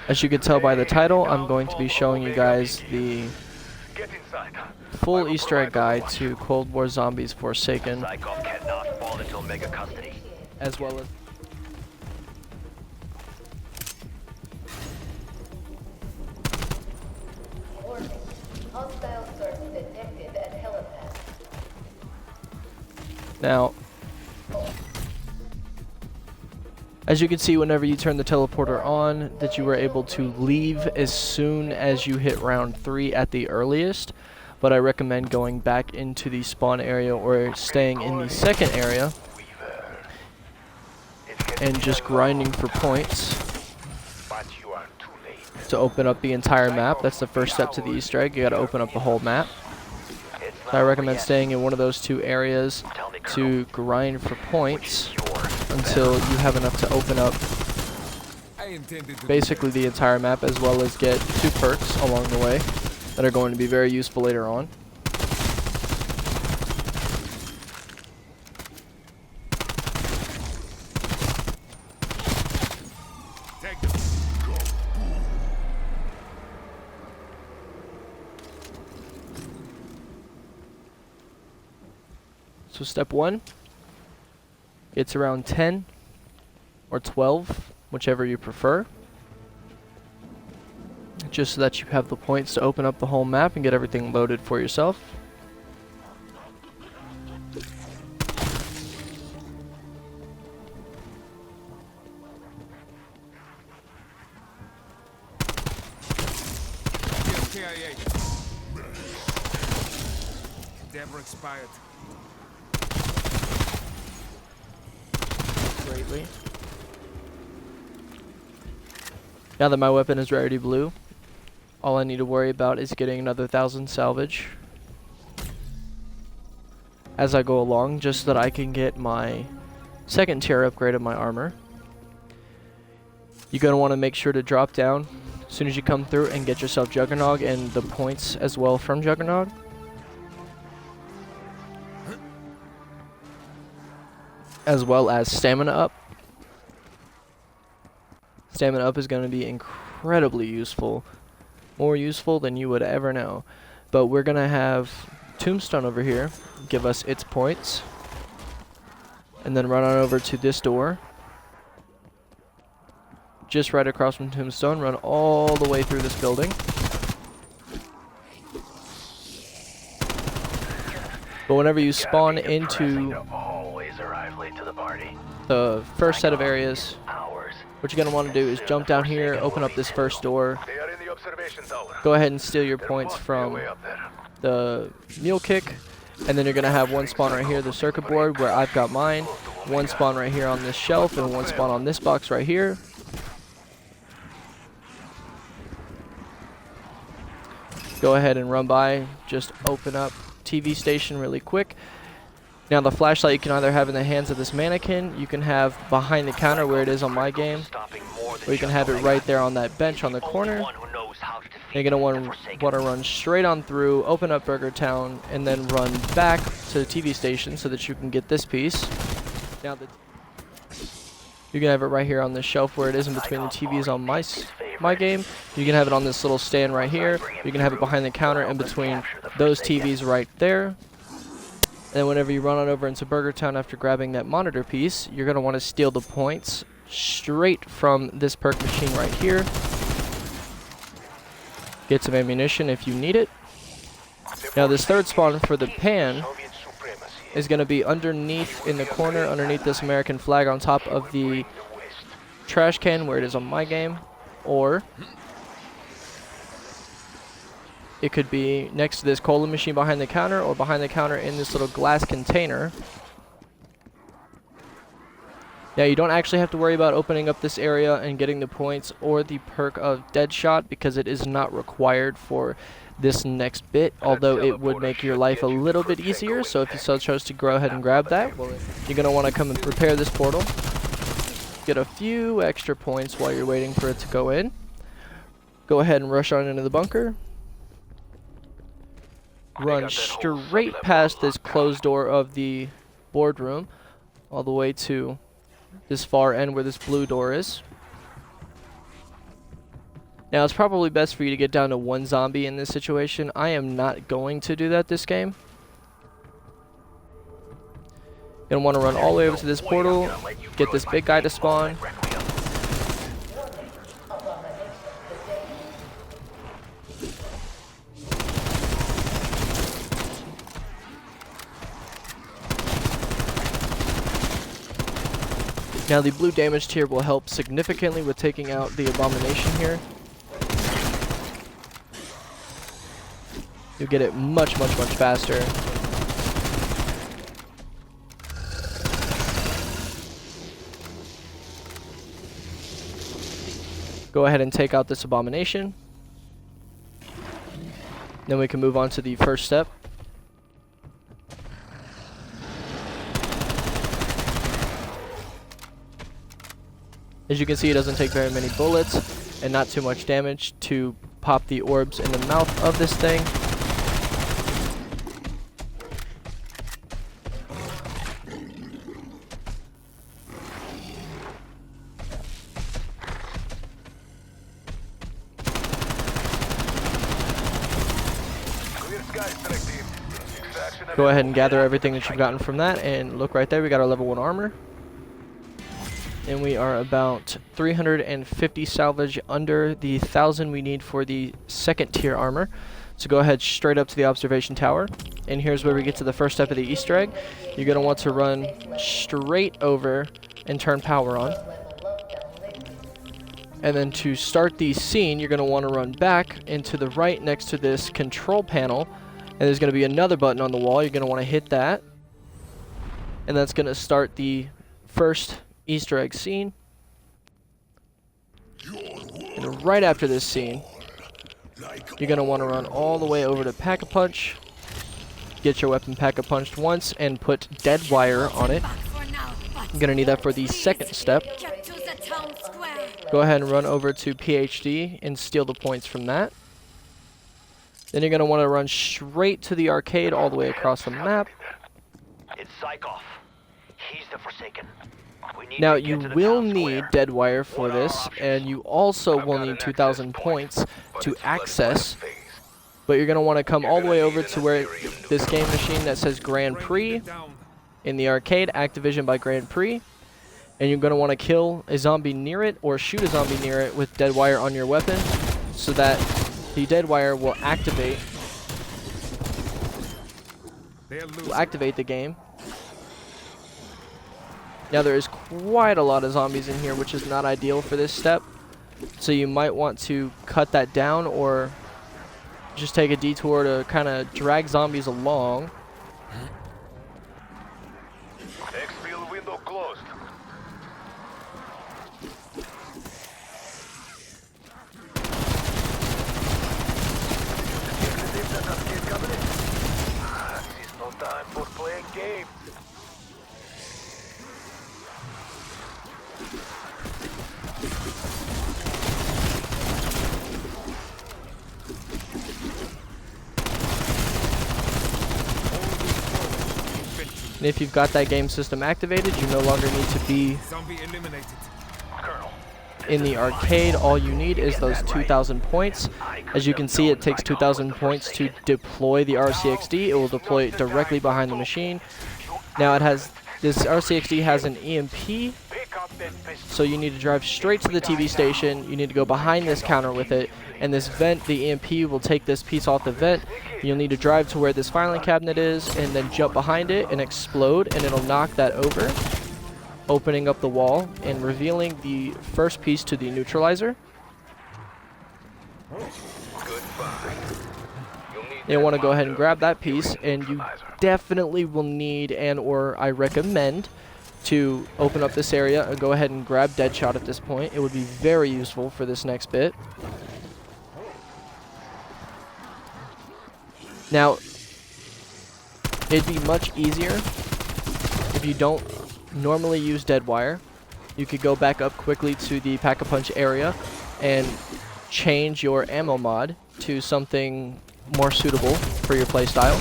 As you can tell by the title, I'm going to be showing you guys the full Easter egg guide to Cold War Zombies Forsaken, as well as now, as you can see, whenever you turn the teleporter on, that you were able to leave as soon as you hit round 3 at the earliest, but I recommend going back into the spawn area or staying in the second area and just grinding for points to open up the entire map. That's the first step to the Easter egg. You gotta open up the whole map. I recommend staying in one of those two areas to grind for points until you have enough to open up basically the entire map, as well as get 2 perks along the way that are going to be very useful later on. So step 1, it's around 10 or 12, whichever you prefer, just so that you have the points to open up the whole map and get everything loaded for yourself. Never expired. Greatly. Now that my weapon is rarity blue, all I need to worry about is getting another 1,000 salvage as I go along, just so that I can get my 2nd tier upgrade of my armor. You're going to want to make sure to drop down as soon as you come through and get yourself Juggernog and the points as well from Juggernog. As well as stamina up. Stamina up is going to be incredibly useful. More useful than you would ever know. But we're going to have Tombstone over here give us its points. And then run on over to this door. Just right across from Tombstone. Run all the way through this building. But whenever you spawn into the first set of areas, what you're going to want to do is jump down here, open up this first door, go ahead and steal your points from the mule kick, and then you're going to have one spawn right here, the circuit board, where I've got mine, one spawn right here on this shelf, and one spawn on this box right here. Go ahead and run by, just open up TV station really quick. Now the flashlight you can either have in the hands of this mannequin, you can have behind the counter where it is on my game, or you can have it right there on that bench on the corner. You're going to want to run straight on through, open up Burger Town, and then run back to the TV station so that you can get this piece. Now you can have it right here on this shelf where it is in between the TVs on my game. You can have it on this little stand right here. You can have it behind the counter in between those TVs right there. And then whenever you run on over into Burger Town after grabbing that monitor piece, you're going to want to steal the points straight from this perk machine right here. Get some ammunition if you need it. Now this third spawn for the pan is going to be underneath in the corner, underneath this American flag on top of the trash can where it is on my game. Or it could be next to this cola machine behind the counter, or behind the counter in this little glass container. Now you don't actually have to worry about opening up this area and getting the points or the perk of Deadshot, because it is not required for this next bit, although it would make your life a little bit easier. So if you so chose to go ahead and grab that, you're going to want to come and prepare this portal. Get a few extra points while you're waiting for it to go in. Go ahead and rush on into the bunker. Run straight past this closed door of the boardroom all the way to this far end where this blue door is. Now, it's probably best for you to get down to 1 zombie in this situation. I am not going to do that this game. You're going to want to run all the way over to this portal, get this big guy to spawn. Now, the blue damage tier will help significantly with taking out the abomination here. You'll get it much faster. Go ahead and take out this abomination. Then we can move on to the first step. As you can see, it doesn't take very many bullets and not too much damage to pop the orbs in the mouth of this thing. Go ahead and gather everything that you've gotten from that, and look right there, we got our level 1 armor. And we are about 350 salvage under the 1,000 we need for the 2nd tier armor. So go ahead straight up to the observation tower. And here's where we get to the first step of the Easter egg. You're going to want to run straight over and turn power on. And then to start the scene, you're going to want to run back into the right next to this control panel. And there's going to be another button on the wall. You're going to want to hit that. And that's going to start the first Easter egg scene. And right after this scene, you're going to want to run all the way over to Pack-a-Punch. Get your weapon Pack-a-Punched once and put dead wire on it. You're going to need that for the 2nd step. Go ahead and run over to PhD and steal the points from that. Then you're going to want to run straight to the arcade all the way across the map. It's Psychoff. He's the Foresaken. Now, you will need dead wire for this, and you also will need 2,000 points to access. But you're going to want to come all the way over to where this game machine that says Grand Prix in the arcade, Activision by Grand Prix. And you're going to want to kill a zombie near it or shoot a zombie near it with dead wire on your weapon so that the dead wire will activate the game. Now, there is quite a lot of zombies in here, which is not ideal for this step. So you might want to cut that down or just take a detour to kind of drag zombies along. Exfil window closed. This is no time for playing games. And if you've got that game system activated, you no longer need to be in the arcade. All you need is those 2,000 points. As you can see, it takes 2,000 points to deploy the RCXD. It will deploy it directly behind the machine. Now, this RCXD has an EMP, so you need to drive straight to the TV station. You need to go behind this counter with it, and this vent, the EMP will take this piece off the vent. You'll need to drive to where this filing cabinet is and then jump behind it and explode, and it'll knock that over, opening up the wall and revealing the first piece to the neutralizer. You'll want to go ahead and grab that piece, and you definitely will need, and or I recommend, to open up this area and go ahead and grab Deadshot at this point. It would be very useful for this next bit. Now, it'd be much easier if you don't normally use dead wire. You could go back up quickly to the Pack-a-Punch area and change your ammo mod to something more suitable for your playstyle.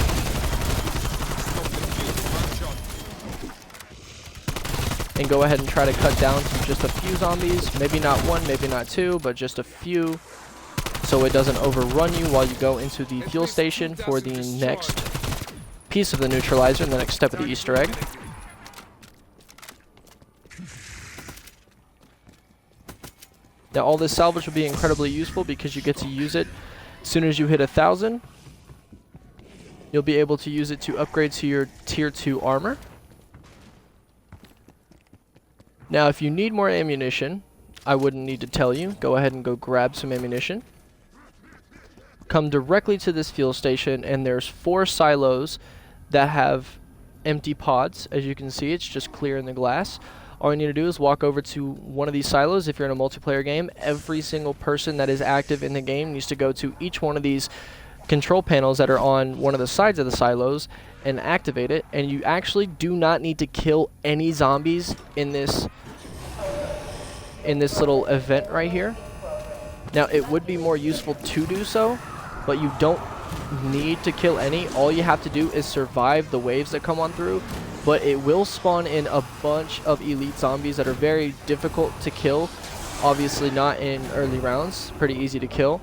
And go ahead and try to cut down to just a few zombies. Maybe not one, maybe not two, but just a few so it doesn't overrun you while you go into the fuel station for the next piece of the neutralizer and the next step of the Easter egg. Now all this salvage will be incredibly useful because you get to use it as soon as you hit 1,000. You'll be able to use it to upgrade to your tier 2 armor. Now if you need more ammunition, I wouldn't need to tell you. Go ahead and go grab some ammunition. Come directly to this fuel station and there's 4 silos that have empty pods. As you can see, it's just clear in the glass. All you need to do is walk over to one of these silos. If you're in a multiplayer game, every single person that is active in the game needs to go to each one of these control panels that are on one of the sides of the silos and activate it. And you actually do not need to kill any zombies in this little event right here. Now it would be more useful to do so, but you don't need to kill any. All you have to do is survive the waves that come on through, but it will spawn in a bunch of elite zombies that are very difficult to kill. Obviously not in early rounds, pretty easy to kill,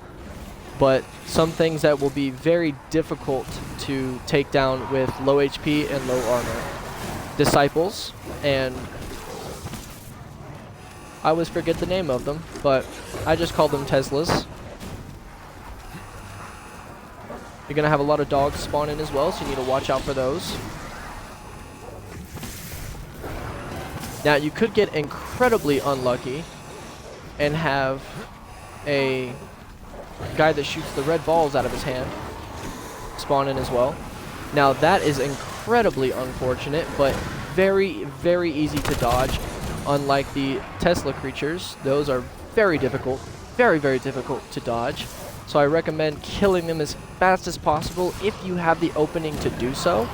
but some things that will be very difficult to take down with low HP and low armor. Disciples, and I always forget the name of them, but I just call them Teslas. You're going to have a lot of dogs spawn in as well, so you need to watch out for those. Now, you could get incredibly unlucky and have a guy that shoots the red balls out of his hand spawn in as well. Now, that is incredibly unfortunate, but very, very easy to dodge. Unlike the Tesla creatures, those are very difficult, very, very difficult to dodge. So I recommend killing them as fast as possible if you have the opening to do so.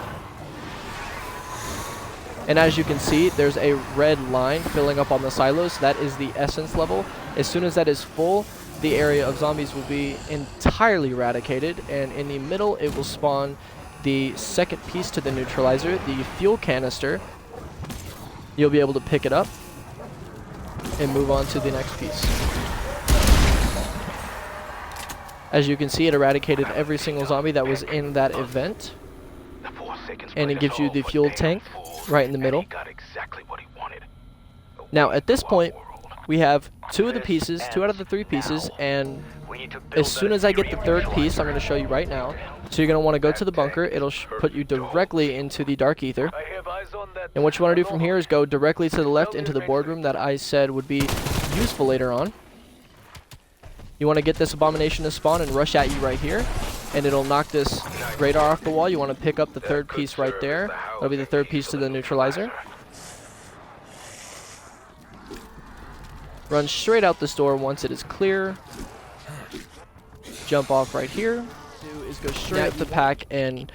And as you can see, there's a red line filling up on the silos. That is the essence level. As soon as that is full, the area of zombies will be entirely eradicated, and in the middle it will spawn the second piece to the neutralizer, the fuel canister. You'll be able to pick it up and move on to the next piece. As you can see, it eradicated every single zombie that was in that event, and it gives you the fuel tank right in the middle. Now at this point, we have 2 of the pieces, 2 out of the 3 pieces, and as soon as I get the 3rd piece, I'm going to show you right now. So you're going to want to go to the bunker. It'll put you directly into the dark ether. And what you want to do from here is go directly to the left into the boardroom that I said would be useful later on. You want to get this abomination to spawn and rush at you right here, and it'll knock this radar off the wall. You want to pick up the 3rd piece right there. That'll be the 3rd piece to the neutralizer. Run straight out this door once it is clear. Jump off right here. Do is go straight up the pack and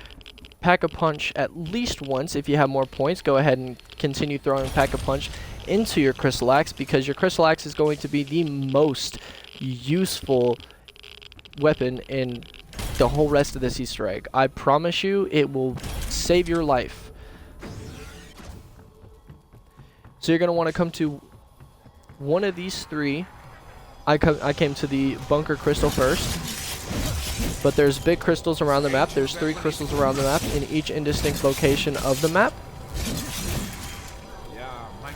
pack a punch at least once. If you have more points, go ahead and continue throwing pack a punch into your crystal axe, because your crystal axe is going to be the most useful weapon in the whole rest of this Easter egg. I promise you, it will save your life. So you're going to want to come to one of these 3. I came to the bunker crystal first, but there's big crystals around the map. There's 3 crystals around the map in each indistinct location of the map.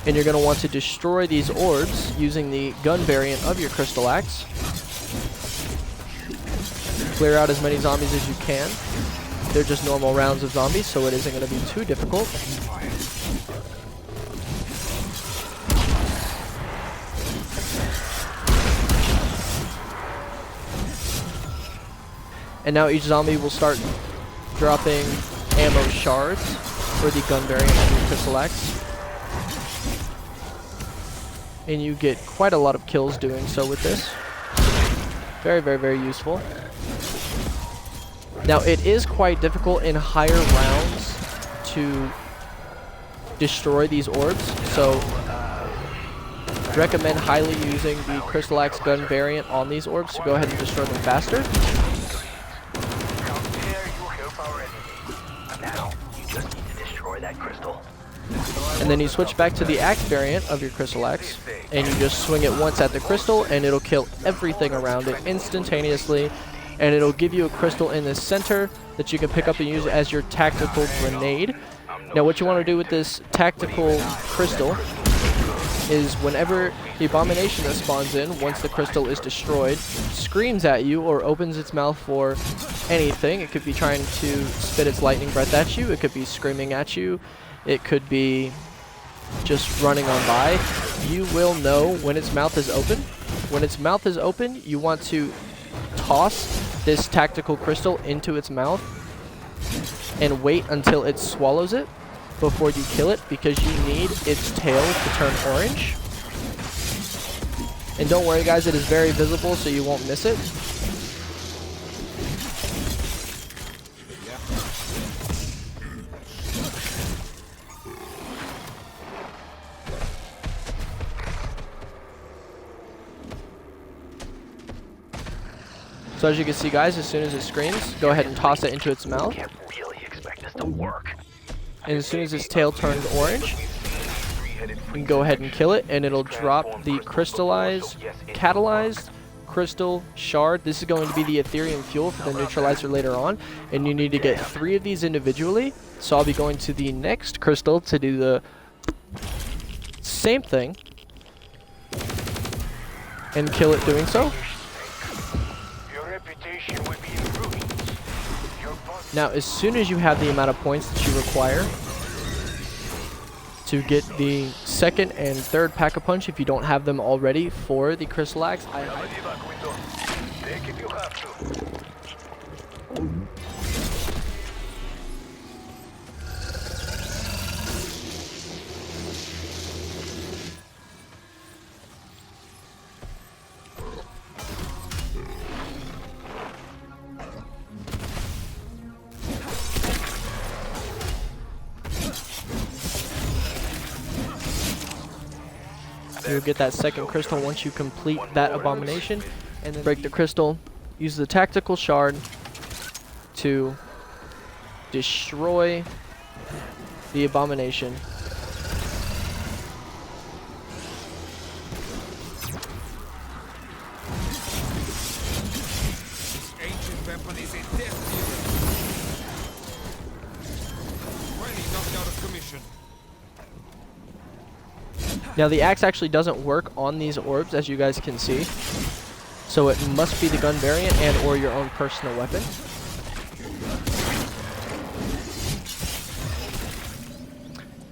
And you're going to want to destroy these orbs using the gun variant of your crystal axe. Clear out as many zombies as you can. They're just normal rounds of zombies, so it isn't going to be too difficult. And now each zombie will start dropping ammo shards for the gun variant of your crystal axe. And you get quite a lot of kills doing so with this. Very, very, very useful. Now it is quite difficult in higher rounds to destroy these orbs, so recommend highly using the crystal axe gun variant on these orbs to go ahead and destroy them faster. Now, you just need to destroy that crystal. And then you switch back to the axe variant of your crystal axe, and you just swing it once at the crystal, and it'll kill everything around it instantaneously. And it'll give you a crystal in the center that you can pick up and use as your tactical grenade. Now what you want to do with this tactical crystal is whenever the abomination that spawns in, once the crystal is destroyed, screams at you or opens its mouth for anything. It could be trying to spit its lightning breath at you. It could be screaming at you. It could be just running on by. You will know when its mouth is open. When its mouth is open, you want to toss this tactical crystal into its mouth and wait until it swallows it before you kill it, because you need its tail to turn orange. And don't worry guys, it is very visible so you won't miss it. So as you can see guys, as soon as it screams, go ahead and toss it into its mouth. Can't really expect this to work. And as soon as its tail turns orange, you can go ahead and kill it, and it'll drop the catalyzed crystal shard. This is going to be the Ethereum fuel for the neutralizer later on, and you need to get 3 of these individually. So I'll be going to the next crystal to do the same thing and kill it doing so. Now, as soon as you have the amount of points that you require to get the second and third pack-a-punch, if you don't have them already for the crystal axe, you'll get that second crystal once you complete that abomination, and then break the crystal. Use the tactical shard to destroy the abomination. Ancient weapon is a death dealer. Really knocked out of commission. Now the axe actually doesn't work on these orbs, as you guys can see, so it must be the gun variant and or your own personal weapon.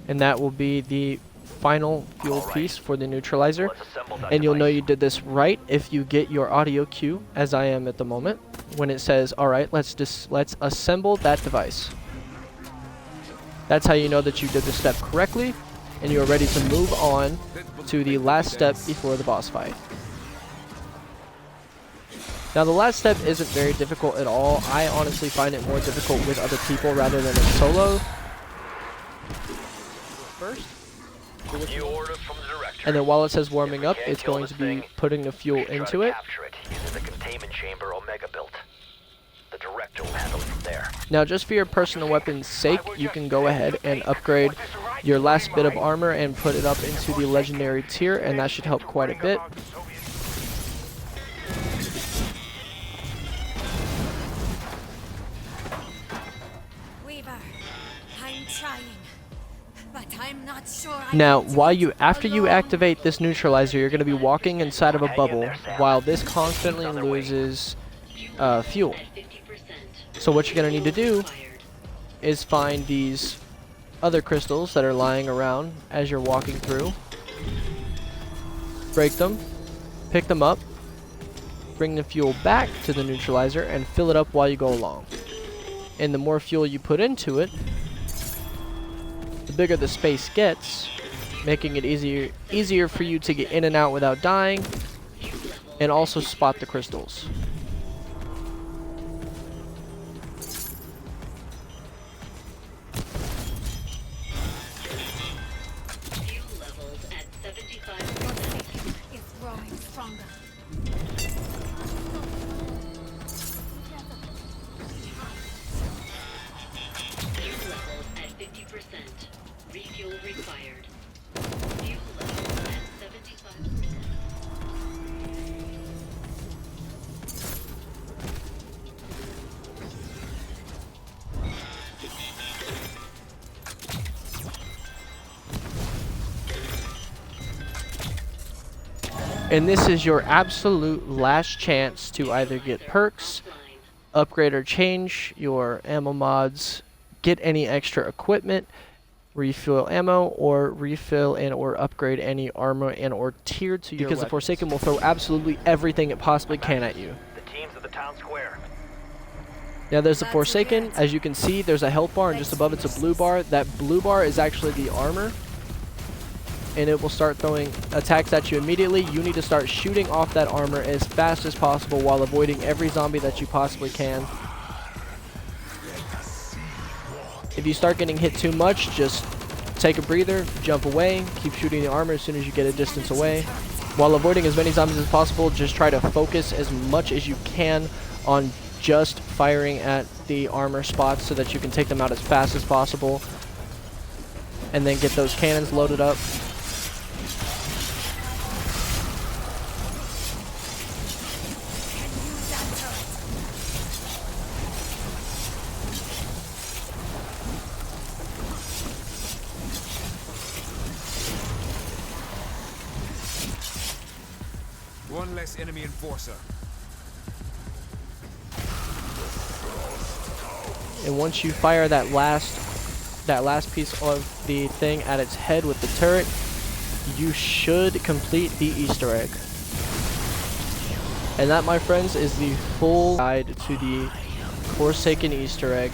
And that will be the final fuel piece for the neutralizer, and you'll know you did this right if you get your audio cue, as I am at the moment, when it says, alright, let's assemble that device. That's how you know that you did the step correctly, and you are ready to move on to the last step before the boss fight. Now the last step isn't very difficult at all. I honestly find it more difficult with other people rather than in solo. First, and then while it says warming up, it's going to be putting the fuel into it. The containment chamber Omega built. The director will handle it from there. Now just for your personal weapon's sake, you can go ahead and upgrade your last bit of armor and put it up into the legendary tier, and that should help quite a bit. Weaver, I'm trying, but I'm not sure. Now, after you activate this neutralizer, you're going to be walking inside of a bubble while this constantly loses fuel. So what you're going to need to do is find these other crystals that are lying around as you're walking through. Break them, pick them up, bring the fuel back to the neutralizer, and fill it up while you go along. And the more fuel you put into it, the bigger the space gets, making it easier for you to get in and out without dying, and also spot the crystals. It's growing stronger. Fuel levels at 50%. Refuel required. And this is your absolute last chance to either get perks, upgrade or change your ammo mods, get any extra equipment, refill ammo, or refill and or upgrade any armor and or tier to your weapons. Because the Forsaken will throw absolutely everything it possibly can at you. The teams at the town square. Now there's the Foresaken. As you can see, there's a health bar, and just above it's a blue bar. That blue bar is actually the armor, and it will start throwing attacks at you immediately. You need to start shooting off that armor as fast as possible while avoiding every zombie that you possibly can. If you start getting hit too much, just take a breather, jump away, keep shooting the armor as soon as you get a distance away. While avoiding as many zombies as possible, just try to focus as much as you can on just firing at the armor spots so that you can take them out as fast as possible. And then get those cannons loaded up. One less enemy enforcer. And once you fire that last piece of the thing at its head with the turret, you should complete the Easter egg. And that, my friends, is the full guide to the Forsaken Easter egg.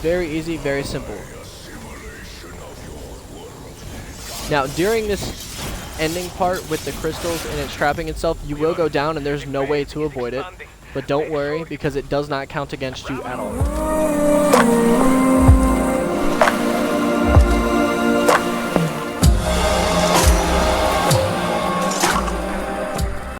Very easy, very simple. Now, during this ending part with the crystals and it's trapping itself, you will go down and there's no way to avoid it. But don't worry, because it does not count against you at all.